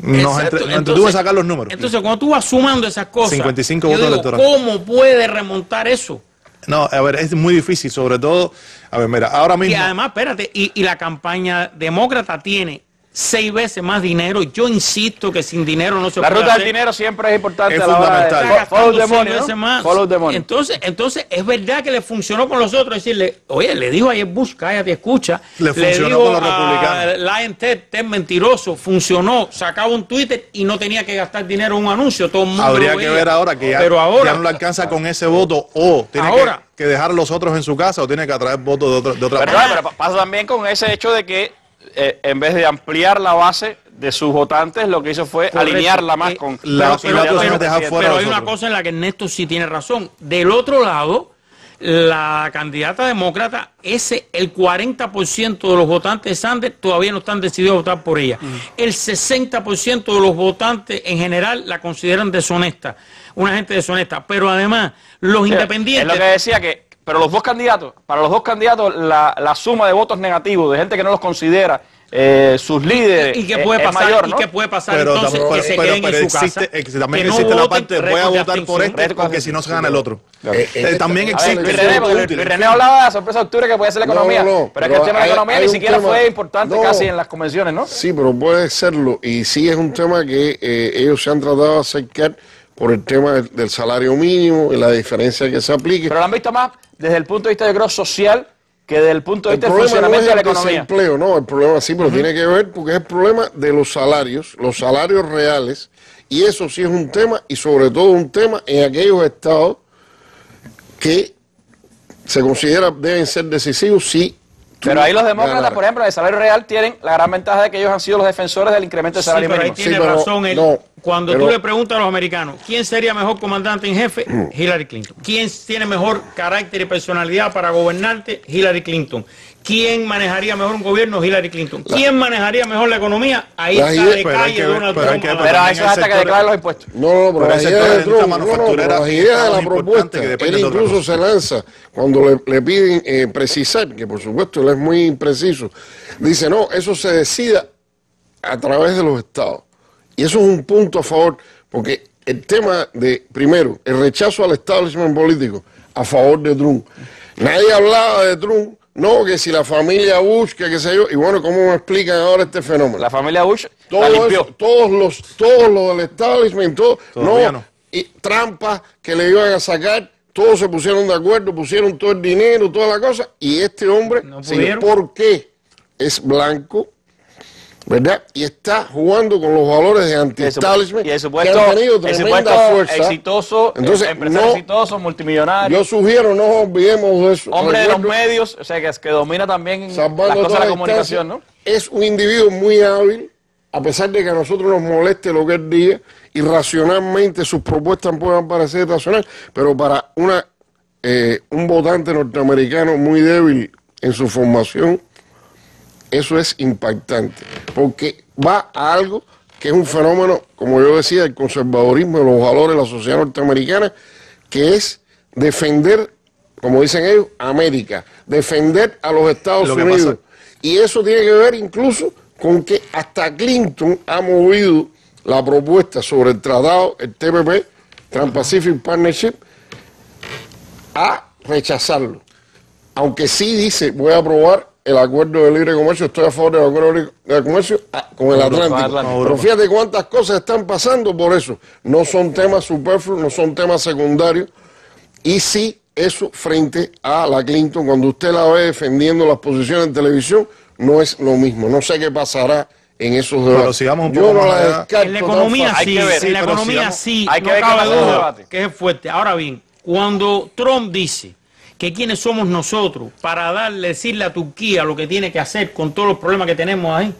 Nos entretuvo en sacar los números. Entonces, cuando tú vas sumando esas cosas, 55 votos electorales. ¿Cómo puede remontar eso? No, a ver, es muy difícil, sobre todo, a ver, mira, ahora mismo... Y además, espérate, y la campaña demócrata tiene 6 veces más dinero. Yo insisto que sin dinero no se puede hacer. La ruta del dinero siempre es importante. Es a la fundamental. hora de follow the money, ¿no? Follow the money. Entonces, es verdad que le funcionó con los otros. Decirle, oye, le dijo ayer Bush, cállate, escucha. Le funcionó con los republicanos. Lion Ted mentiroso, funcionó. Sacaba un Twitter y no tenía que gastar dinero en un anuncio. Todo el mundo habría lo que veía. ver ahora que ya no le alcanza con ese voto, o tiene que dejar a los otros en su casa, o tiene que atraer votos de otra parte. Pero pasa también con ese hecho de que en vez de ampliar la base de sus votantes, lo que hizo fue alinearla más con pero hay una cosa en la que Ernesto sí tiene razón. Del otro lado, la candidata demócrata, el 40% de los votantes de Sanders todavía no están decididos a votar por ella. El 60% de los votantes en general la consideran deshonesta, una gente deshonesta. Pero además, los independientes... Es lo que decía que, pero los dos candidatos, para los dos candidatos, la suma de votos negativos, de gente que no los considera sus líderes, ¿y qué puede pasar? mayor, ¿no? ¿Y qué puede pasar pero entonces? Que se queden en su casa. También existe la parte, voy a votar por este porque si no se gana el otro. También existe. René hablaba de la sorpresa de octubre que puede ser la economía, pero es que el tema de la economía ni siquiera fue importante casi en las convenciones, ¿no? Sí, pero puede serlo, y sí es un tema que ellos se han tratado de acercar por el tema del salario mínimo y la diferencia que se aplique. Pero lo han visto más desde el punto de vista, yo creo, social, que desde el punto de vista del funcionamiento de la economía. No, el problema sí, pero tiene que ver porque es el problema de los salarios reales, y eso sí es un tema, y sobre todo un tema en aquellos estados que se considera deben ser decisivos si... Pero ahí los demócratas, por ejemplo, en el salario real tienen la gran ventaja de que ellos han sido los defensores del incremento del salario mínimo. Pero ahí tiene razón él. Cuando tú le preguntas a los americanos, ¿quién sería mejor comandante en jefe? Hillary Clinton. ¿Quién tiene mejor carácter y personalidad para gobernante? Hillary Clinton. ¿Quién manejaría mejor un gobierno? Hillary Clinton. ¿Quién manejaría mejor la economía? Ahí está de calle Donald Trump. Pero eso es hasta que declaren los impuestos. No, pero las ideas de Trump, las ideas de la propuesta, él incluso se lanza cuando le piden precisar, que por supuesto él es muy impreciso, dice, no, eso se decida a través de los estados. Y eso es un punto a favor, porque el tema de, primero, el rechazo al establishment político a favor de Trump. Nadie hablaba de Trump, no, que si la familia Bush, que qué sé yo, y bueno, ¿cómo me explican ahora este fenómeno? La familia Bush todos los del establishment, no, y trampas que le iban a sacar, todos se pusieron de acuerdo, pusieron todo el dinero, toda la cosa, y este hombre, ¿por qué? Es blanco, ¿verdad? Y está jugando con los valores de anti-establishment que han tenido tremenda fuerza. Exitoso, empresario exitoso, multimillonario. Yo sugiero, no olvidemos de eso. Hombre de los medios, o sea, que domina también las cosas de la comunicación, ¿no? Es un individuo muy hábil, a pesar de que a nosotros nos moleste lo que él diga, y racionalmente sus propuestas puedan parecer racionales, pero para un votante norteamericano muy débil en su formación, eso es impactante, porque va a algo que es un fenómeno, como yo decía, el conservadurismo de los valores de la sociedad norteamericana, que es defender, como dicen ellos, América, defender a los Estados Unidos. Y eso tiene que ver incluso con que hasta Clinton ha movido la propuesta sobre el tratado, el TPP, Trans-Pacific Partnership, a rechazarlo. Aunque sí dice, voy a aprobar el acuerdo de libre comercio, estoy a favor del acuerdo de comercio con el Atlántico. Pero fíjate cuántas cosas están pasando por eso. No son temas superfluos, no son temas secundarios. Y sí, eso frente a la Clinton, cuando usted la ve defendiendo las posiciones en televisión, no es lo mismo. No sé qué pasará en esos debates. Pero sigamos un poco más allá. En la economía sí, en la economía sí, no cabe duda que es fuerte. Ahora bien, cuando Trump dice que quiénes somos nosotros para decirle a Turquía lo que tiene que hacer con todos los problemas que tenemos ahí,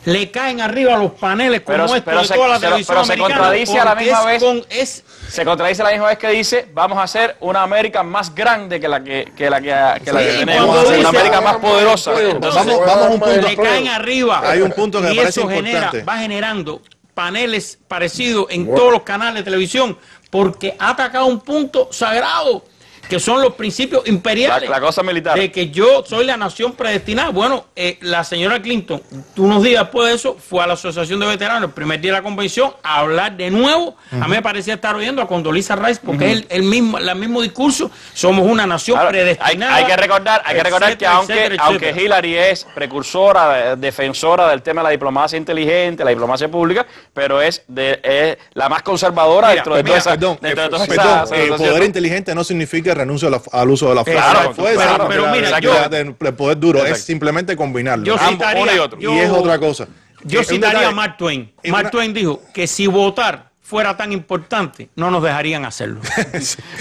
le caen arriba los paneles como estos de toda la televisión americana. Se contradice a la misma vez. Se contradice a la misma vez que dice, vamos a hacer una América más grande que la que tenemos, una América más poderosa. Entonces, vamos a un punto. Le caen arriba. Hay un punto que me parece importante. Va generando paneles parecidos en todos los canales de televisión porque ha atacado un punto sagrado. que son los principios imperiales. La cosa militar. De que yo soy la nación predestinada. Bueno, la señora Clinton, unos días después de eso, fue a la Asociación de Veteranos, el primer día de la convención, a hablar de nuevo. A mí me parecía estar oyendo a Condoleezza Rice, porque es el mismo discurso. Somos una nación predestinada. Hay que recordar que aunque Hillary es precursora, defensora del tema de la diplomacia inteligente, la diplomacia pública, pero es la más conservadora dentro de toda esa... Poder inteligente no significa renuncio al uso de la fuerza. Pero mira, el poder duro es simplemente combinarlo. Yo citaría, y es otra cosa. Yo citaría a Mark Twain. Mark Twain dijo que si votar fuera tan importante, no nos dejarían hacerlo.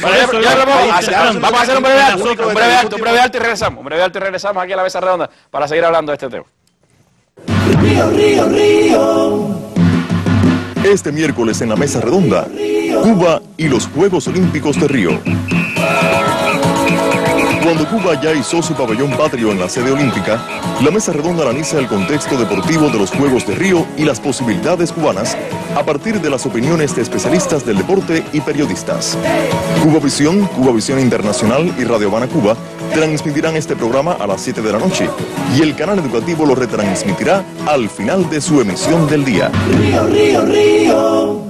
Vamos a hacer un breve alto y regresamos. Un breve alto y regresamos aquí a la mesa redonda para seguir hablando de este tema. Este miércoles en la mesa redonda, Cuba y los Juegos Olímpicos de Río. Cuando Cuba ya hizo su pabellón patrio en la sede olímpica, la mesa redonda analiza el contexto deportivo de los Juegos de Río y las posibilidades cubanas a partir de las opiniones de especialistas del deporte y periodistas. Cubavisión Internacional y Radio Habana Cuba transmitirán este programa a las 7 de la noche y el canal educativo lo retransmitirá al final de su emisión del día. Río, Río, Río.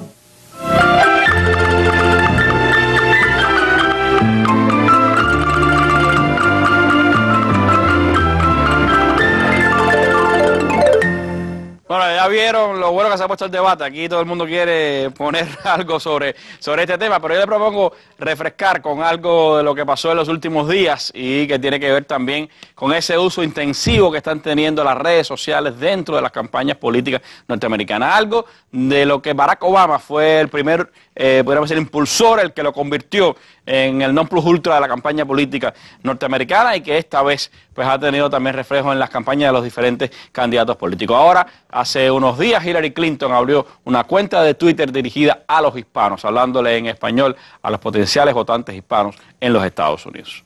Bueno, ya vieron lo bueno que se ha puesto el debate. Aquí todo el mundo quiere poner algo sobre este tema, pero yo le propongo refrescar con algo de lo que pasó en los últimos días y que tiene que ver también con ese uso intensivo que están teniendo las redes sociales dentro de las campañas políticas norteamericanas. Algo de lo que Barack Obama fue el primer, podríamos decir, impulsor, el que lo convirtió en el non plus ultra de la campaña política norteamericana y que esta vez pues ha tenido también reflejo en las campañas de los diferentes candidatos políticos. Ahora, hace unos días Hillary Clinton abrió una cuenta de Twitter dirigida a los hispanos, hablándole en español a los potenciales votantes hispanos en los Estados Unidos.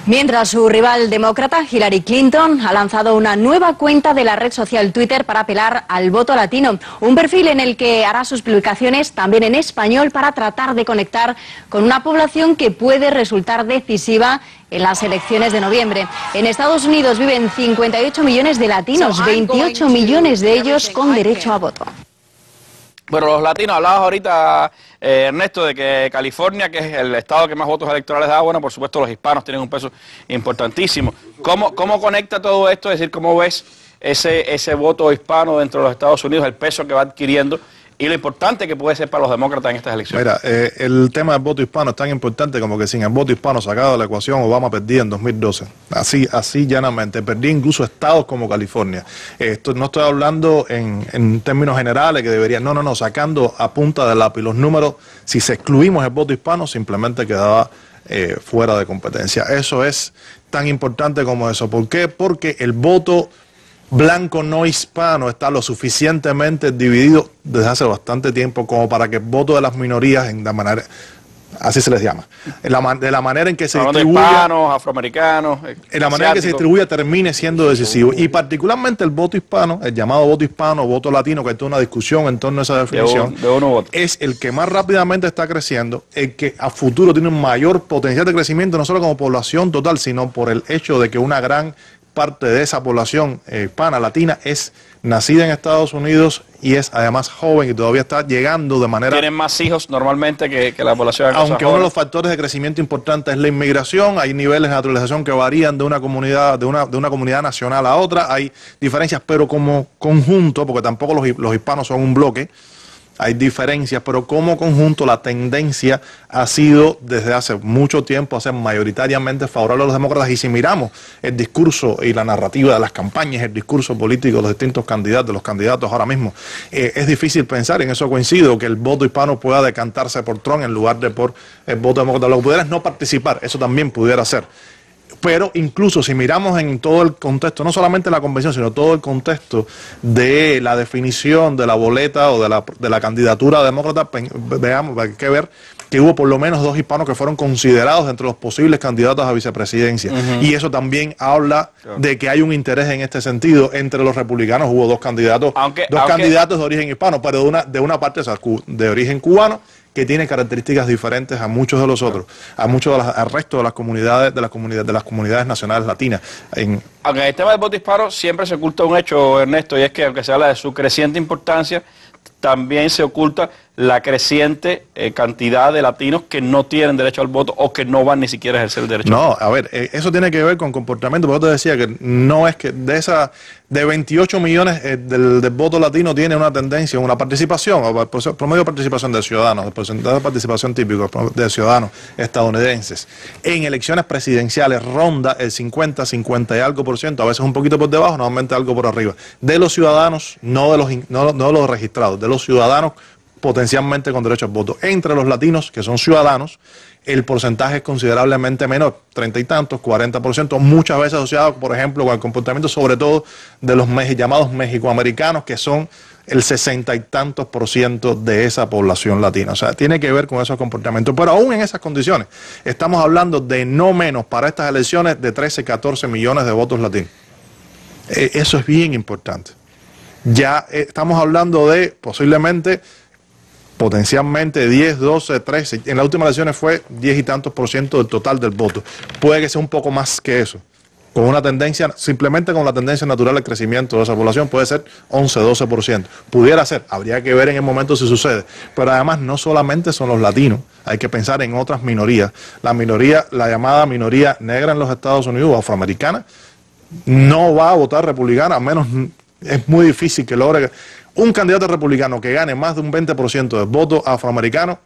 Mientras su rival demócrata, Hillary Clinton, ha lanzado una nueva cuenta de la red social Twitter para apelar al voto latino. Un perfil en el que hará sus publicaciones también en español para tratar de conectar con una población que puede resultar decisiva en las elecciones de noviembre. En Estados Unidos viven 58 millones de latinos, 28 millones de ellos con derecho a voto. Bueno, los latinos, hablabas ahorita, Ernesto, de que California, que es el estado que más votos electorales da, bueno, por supuesto los hispanos tienen un peso importantísimo. ¿Cómo conecta todo esto? Es decir, ¿cómo ves ese voto hispano dentro de los Estados Unidos, el peso que va adquiriendo y lo importante que puede ser para los demócratas en estas elecciones? Mira, el tema del voto hispano es tan importante como que sin el voto hispano sacado de la ecuación, Obama perdía en 2012. Así llanamente. Perdía incluso estados como California. No estoy hablando en términos generales que debería, no, sacando a punta de lápiz los números, si se excluimos el voto hispano, simplemente quedaba fuera de competencia. Eso es tan importante como eso. ¿Por qué? Porque el voto blanco no hispano está lo suficientemente dividido desde hace bastante tiempo como para que el voto de las minorías, en la manera, así se les llama, de la manera en que se distribuye, hispanos, afroamericanos, en la manera en que se distribuye termine siendo decisivo. Y particularmente el voto hispano, el llamado voto hispano, voto latino, que hay toda una discusión en torno a esa definición, es el que más rápidamente está creciendo, el que a futuro tiene un mayor potencial de crecimiento, no solo como población total, sino por el hecho de que una gran parte de esa población hispana, latina, es nacida en Estados Unidos y es además joven y todavía está llegando de manera... Tienen más hijos normalmente que la población. Aunque uno de los factores de crecimiento importante es la inmigración, hay niveles de naturalización que varían de una comunidad, de una comunidad nacional a otra, hay diferencias, pero como conjunto, porque tampoco los hispanos son un bloque, hay diferencias, pero como conjunto la tendencia ha sido desde hace mucho tiempo a ser mayoritariamente favorable a los demócratas. Y si miramos el discurso y la narrativa de las campañas, el discurso político de los distintos candidatos, los candidatos ahora mismo, es difícil pensar, en eso coincido, que el voto hispano pueda decantarse por Trump en lugar de por el voto demócrata. Lo que pudiera es no participar, eso también pudiera ser. Pero incluso si miramos en todo el contexto, no solamente la convención, sino todo el contexto de la definición de la boleta o de la candidatura demócrata, veamos, hay que ver que hubo por lo menos 2 hispanos que fueron considerados entre los posibles candidatos a vicepresidencia. Y eso también habla de que hay un interés en este sentido. Entre los republicanos hubo 2 candidatos, candidatos de origen hispano, pero de una parte, o sea, de origen cubano, que tiene características diferentes a muchos de los otros, al resto de las comunidades nacionales latinas. Aunque en el tema del voto hispano siempre se oculta un hecho, Ernesto, y es que aunque se habla de su creciente importancia, también se oculta la creciente cantidad de latinos que no tienen derecho al voto o que no van ni siquiera a ejercer el derecho al voto. No, a ver, eso tiene que ver con comportamiento, porque yo te decía que no es que de 28 millones del voto latino tiene una tendencia, una participación, o promedio de participación de ciudadanos, el porcentaje de participación típico de ciudadanos estadounidenses en elecciones presidenciales ronda el 50 y algo %, a veces un poquito por debajo, normalmente algo por arriba, de los ciudadanos, no de los registrados, de los ciudadanos potencialmente con derecho al voto. Entre los latinos, que son ciudadanos, el porcentaje es considerablemente menor, 30 y tantos, 40%, muchas veces asociado, por ejemplo, con el comportamiento sobre todo de los llamados mexicoamericanos, que son el 60 y tantos % de esa población latina. O sea, tiene que ver con esos comportamientos. Pero aún en esas condiciones, estamos hablando de no menos para estas elecciones de 13, 14 millones de votos latinos. Eso es bien importante. Ya estamos hablando de posiblemente, potencialmente 10, 12, 13, en las últimas elecciones fue 10 y tantos % del total del voto. Puede que sea un poco más que eso, con una tendencia, simplemente con la tendencia natural del crecimiento de esa población, puede ser 11, 12%. Pudiera ser, habría que ver en el momento si sucede. Pero además no solamente son los latinos, hay que pensar en otras minorías. La llamada minoría negra en los Estados Unidos, afroamericana, no va a votar republicana, al menos es muy difícil que logre un candidato republicano que gane más de un 20% del voto afroamericano.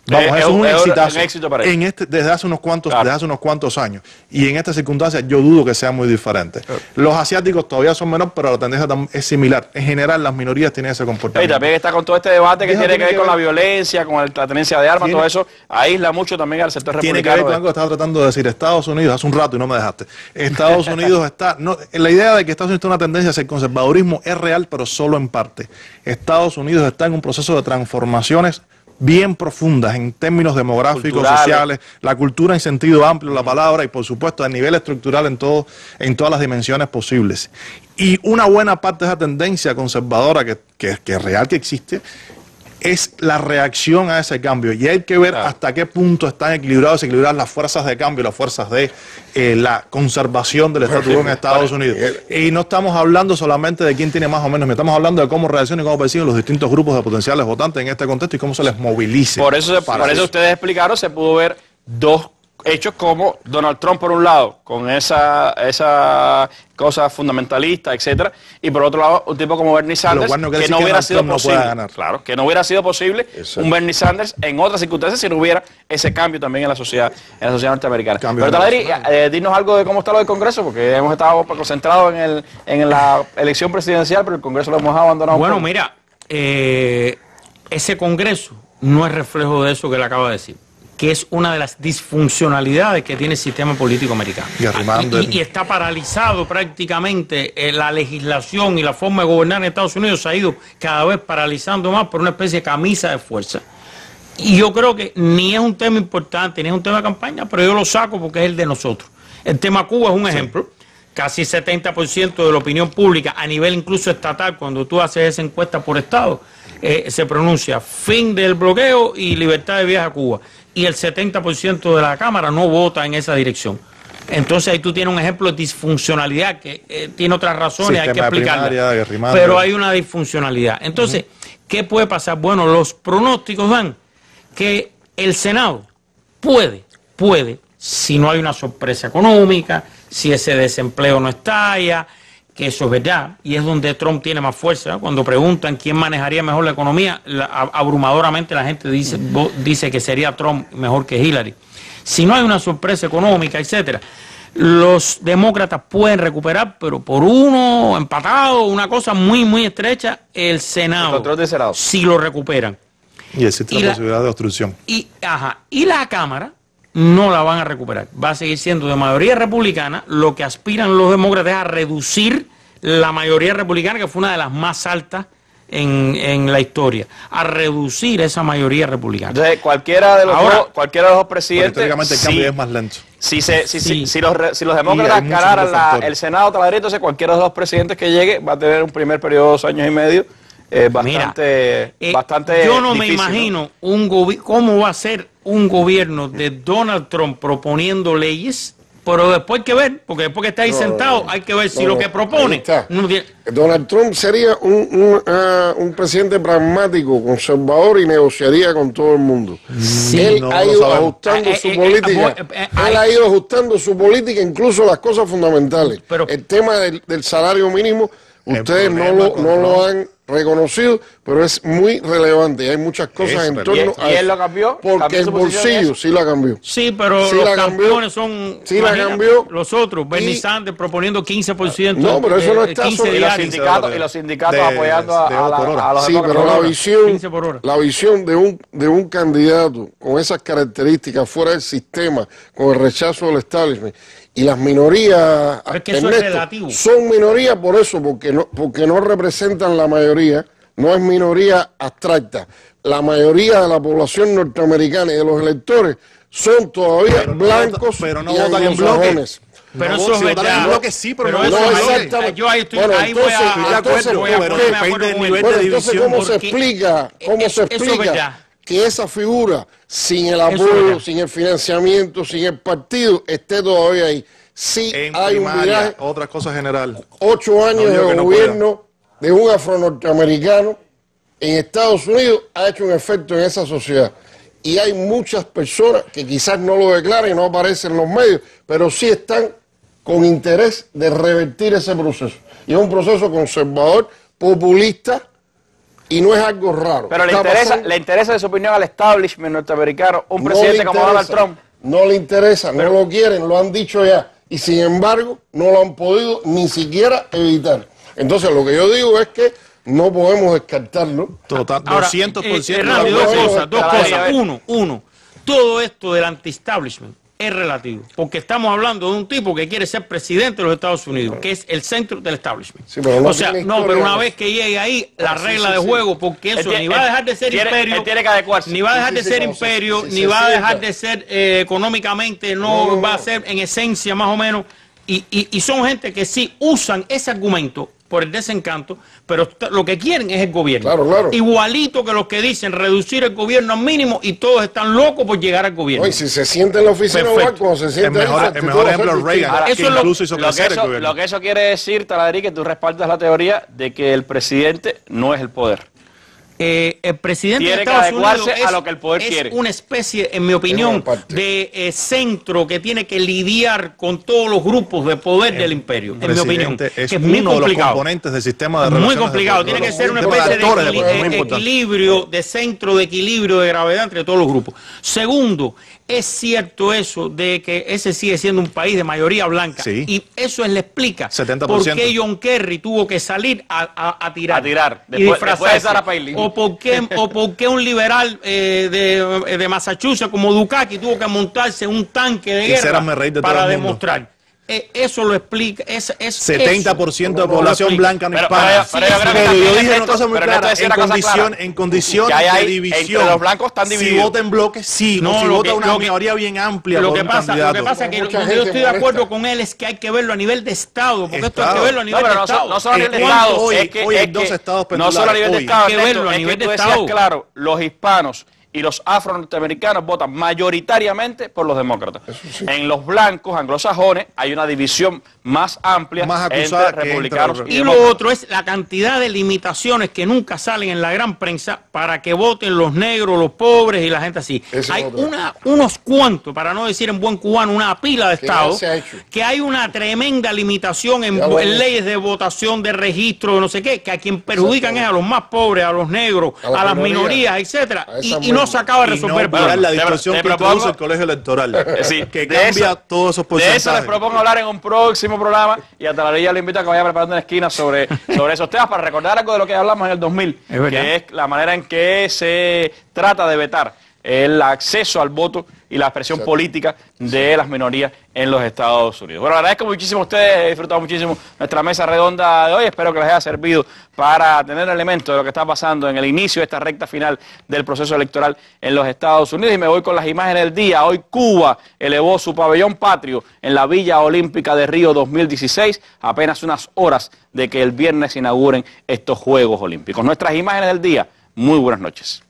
Vamos, es un exitazo éxito para desde hace unos cuantos años. Y en estas circunstancias yo dudo que sea muy diferente. Los asiáticos todavía son menores, pero la tendencia es similar. En general, las minorías tienen ese comportamiento. Y también está con todo este debate que tiene que ver con la violencia, con la tenencia de armas, todo eso aísla mucho también al sector republicano. Tiene que ver con algo que estaba tratando de decir. Estados Unidos, hace un rato y no me dejaste. Estados Unidos está... la idea de que Estados Unidos tiene una tendencia hacia el conservadurismo es real, pero solo en parte. Estados Unidos está en un proceso de transformaciones bien profundas en términos demográficos, sociales, la cultura en sentido amplio de la palabra y por supuesto a nivel estructural en todas las dimensiones posibles. Y una buena parte de esa tendencia conservadora que es real, que existe, es la reacción a ese cambio. Y hay que ver hasta qué punto están equilibradas las fuerzas de cambio y las fuerzas de la conservación del status quo en Estados Unidos. Y no estamos hablando solamente de quién tiene más o menos, estamos hablando de cómo reaccionan y cómo perciben los distintos grupos de potenciales votantes en este contexto y cómo se les movilice. Por eso ustedes explicaron, se pudo ver dos hechos como Donald Trump por un lado, con esa cosa fundamentalista, etcétera, y por otro lado un tipo como Bernie Sanders, que no hubiera sido posible, que no hubiera sido posible un Bernie Sanders en otras circunstancias si no hubiera ese cambio también en la sociedad norteamericana. Pero Taladri, dinos algo de cómo está lo del Congreso, porque hemos estado concentrados en la elección presidencial, pero el Congreso lo hemos abandonado. Bueno, mira, ese Congreso no es reflejo de eso que le acabo de decir, que es una de las disfuncionalidades que tiene el sistema político americano. Y está paralizado prácticamente la legislación y la forma de gobernar en Estados Unidos se ha ido cada vez paralizando más por una especie de camisa de fuerza. Y yo creo que ni es un tema importante, ni es un tema de campaña, pero yo lo saco porque es el de nosotros. El tema Cuba es un ejemplo. Casi 70% de la opinión pública a nivel incluso estatal, cuando tú haces esa encuesta por estado, se pronuncia fin del bloqueo y libertad de viaje a Cuba. Y el 70% de la Cámara no vota en esa dirección. Entonces ahí tú tienes un ejemplo de disfuncionalidad que tiene otras razones, hay que explicarla. Pero hay una disfuncionalidad. Entonces, ¿qué puede pasar? Bueno, los pronósticos dan que el Senado puede, si no hay una sorpresa económica, si ese desempleo no estalla, que eso es verdad, y es donde Trump tiene más fuerza, ¿no? Cuando preguntan quién manejaría mejor la economía, abrumadoramente la gente dice que sería Trump mejor que Hillary. Si no hay una sorpresa económica, etcétera, los demócratas pueden recuperar, pero por uno empatado, una cosa muy estrecha, el Senado, el control del Senado, si lo recuperan. Y existe la posibilidad de obstrucción. Y la Cámara no la van a recuperar. Va a seguir siendo de mayoría republicana. Lo que aspiran los demócratas es a reducir la mayoría republicana, que fue una de las más altas en la historia, a reducir esa mayoría republicana. Entonces, cualquiera de los dos presidentes, históricamente el cambio es más lento. Si los demócratas ganaran el Senado, entonces cualquiera de los dos presidentes que llegue va a tener un primer periodo de 2 años y medio bastante yo no me difícil, imagino cómo va a ser un gobierno de Donald Trump proponiendo leyes, pero después hay que ver, porque después que está ahí sentado hay que ver si lo que propone Donald Trump sería un presidente pragmático, conservador y negociaría con todo el mundo. Él ha ido ajustando su política. Él ha ido ajustando su política, incluso las cosas fundamentales. Pero el tema del salario mínimo, ustedes no lo han reconocido, pero es muy relevante. Hay muchas cosas en torno a ¿Y él lo cambió? Porque el bolsillo sí la cambió. Sí, pero sí los campeones son los otros. Bernie Sanders proponiendo 15%. No, pero eso no está sobre y los sindicatos apoyando a los sí, pero la visión de un candidato con esas características fuera del sistema, con el rechazo del establishment. Y las minorías, es que eso es relativo. Son minorías por eso, porque no representan la mayoría, no es minoría abstracta. La mayoría de la población norteamericana y de los electores son todavía blancos y anglosajones. Pero eso es verdad. Pero yo ahí estoy, ahí voy a entonces, ¿cómo se explica que esa figura, sin el apoyo, sin el financiamiento, sin el partido, esté todavía ahí? Sí, hay un viraje. Otra cosa general. 8 años de gobierno de un afro-norteamericano en Estados Unidos ha hecho un efecto en esa sociedad. Y hay muchas personas que quizás no lo declaran y no aparecen en los medios, pero sí están con interés de revertir ese proceso. Y es un proceso conservador, populista, y no es algo raro. Pero le interesa de su opinión al establishment norteamericano un presidente como Donald Trump. No le interesa, no lo quieren, lo han dicho ya. Y sin embargo, no lo han podido ni siquiera evitar. Entonces, lo que yo digo es que no podemos descartarlo. Total, 200%. Dos cosas. Uno, todo esto del anti-establishment es relativo, porque estamos hablando de un tipo que quiere ser presidente de los Estados Unidos, que es el centro del establishment. Sí, pero pero una vez que llegue ahí, la regla de juego, porque eso ni va a dejar de ser imperio, ni va a dejar de ser imperio, ni va a dejar de ser económicamente, no va a ser en esencia más o menos, y son gente que sí usan ese argumento por el desencanto, pero lo que quieren es el gobierno. Claro. Igualito que los que dicen reducir el gobierno al mínimo y todos están locos por llegar al gobierno. Y si se siente en la oficina, cuando se siente el mejor ejemplo es Reagan, que incluso hizo crecer el gobierno. Lo que eso quiere decir, Taladrí, que tú respaldas la teoría de que el presidente no es el poder. El presidente tiene de Estados Unidos a lo que el poder quiere. Una especie, en mi opinión, de centro que tiene que lidiar con todos los grupos de poder del imperio, en mi opinión. Es muy complicado. De los componentes del sistema de relaciones. Muy complicado. Tiene que ser una especie de equilibrio, de centro de equilibrio de gravedad entre todos los grupos. Segundo, es cierto eso de que ese sigue siendo un país de mayoría blanca. Sí. Y eso le explica 70%. por qué John Kerry tuvo que salir a tirar. Después de Sarah Palin. O por qué un liberal de Massachusetts como Dukakis tuvo que montarse un tanque de guerra para demostrar. Eso lo explica. 70% de población blanca no hispana. Pero yo dije una cosa muy clara, en condición de división. Entre los blancos están divididos. Si vota en bloque, sí. No, si vota una mayoría bien amplia. Lo que pasa es que yo estoy de acuerdo con él es que hay que verlo a nivel de Estado. Porque esto hay que verlo a nivel de Estado. No solo a nivel de Estado. Hoy hay 2 estados no solo a nivel de Estado. Hay que verlo a nivel de Estado. Claro, los hispanos y los afro-norteamericanos votan mayoritariamente por los demócratas. Sí. En los blancos anglosajones hay una división más amplia entre republicanos y lo otro es la cantidad de limitaciones que nunca salen en la gran prensa para que voten los negros, los pobres y la gente así. Hay unos cuantos, para no decir en buen cubano, una pila de estados que hay una tremenda limitación en leyes de votación, de registro, no sé qué, que a quien perjudican es a los más pobres, a los negros, a las minorías, etcétera, y no se acaba de resolver. La distorsión que introduce el colegio electoral, que cambia todos esos porcentajes. De eso les propongo hablar en un próximo programa, y a Taladrí le invito a que vaya preparando en la esquina sobre esos temas para recordar algo de lo que hablamos en el 2000, que es la manera en que se trata de vetar el acceso al voto y la expresión política de las minorías en los Estados Unidos. Bueno, agradezco muchísimo a ustedes, he disfrutado muchísimo nuestra mesa redonda de hoy, espero que les haya servido para tener elementos de lo que está pasando en el inicio de esta recta final del proceso electoral en los Estados Unidos. Y me voy con las imágenes del día. Hoy Cuba elevó su pabellón patrio en la Villa Olímpica de Río 2016, apenas unas horas de que el viernes se inauguren estos Juegos Olímpicos. Nuestras imágenes del día, muy buenas noches.